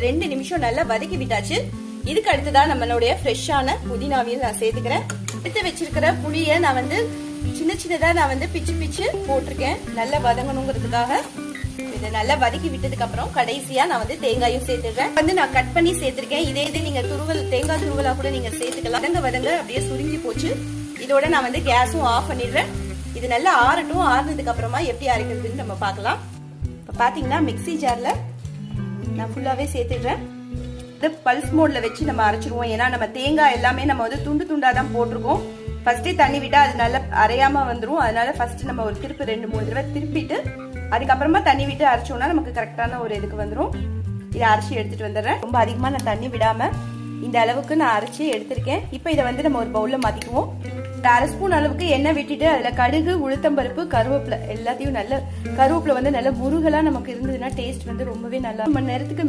2 நிமிஷம் நல்லா வதக்கி விட்டாச்சு. இதுக்கு அடுத்துதான் நம்மளுடைய ஃப்ரெஷ்ஷான புதினாவையும் நான் சேர்த்துக்கிறேன். எடுத்து வச்சிருக்கிற புளிய நான் வந்து சின்ன சின்னதா நான் வந்து பிச்சு போட்டிருக்கேன், நல்லா வதங்கணுங்கிறதுக்காக. இதை நல்லா வதக்கி விட்டதுக்கு அப்புறம் கடைசியா நான் வந்து தேங்காயும் சேர்த்துக்கிறேன். வந்து நான் கட் பண்ணி சேர்த்திருக்கேன். இதே இது நீங்க தேங்காய் துருவலா கூட நீங்க சேர்த்துக்கலாம். வதங்க அப்படியே சுருங்கி போச்சு. இதோட நான் வந்து கேஸும் ஆஃப் பண்ணிடுறேன். இது நல்லா ஆறட்டும். ஆறுனதுக்கு அப்புறமா எப்படி அரைக்கிறதுன்னு நம்ம பார்க்கலாம். இப்போ பாத்தீங்கன்னா மிக்ஸி ஜார்ல நான் ஃபுல்லாவே சேர்த்துடுறேன். பல்ஸ் மோட்ல வச்சு நம்ம அரைச்சிருவோம். ஏன்னா நம்ம தேங்காய் எல்லாமே நம்ம வந்து துண்டு துண்டா தான் போட்டிருக்கோம். ஃபர்ஸ்டே தண்ணி விட்டா அது நல்லா அரையாம வந்துடும். அதனால ஃபர்ஸ்ட் நம்ம ஒரு திருப்பு 2-3 தடவை திருப்பிட்டு அதுக்கப்புறமா தண்ணி விட்டு அரைச்சோம்னா நமக்கு கரெக்டான ஒரு இதுக்கு வந்துடும். இதை அரைச்சி எடுத்துட்டு வந்துடுறேன். ரொம்ப அதிகமா நான் தண்ணி விடாம இந்த அளவுக்கு நான் அரைச்சி எடுத்திருக்கேன். இப்போ இதை வந்து நம்ம ஒரு பவுல்ல மாத்திக்குவோம். 1/2 ஸ்பூன் அளவுக்கு எண்ணெய் விட்டுட்டு அதுல கடுகு, உளுத்தம்பருப்பு, கருவேப்பிலை எல்லாத்தையும் நல்ல கருவேப்பிலை வந்து நல்ல முருகலா நமக்கு இருந்ததுன்னா டேஸ்ட் வந்து ரொம்பவே நல்லா. 1 மணி நேரத்துக்கு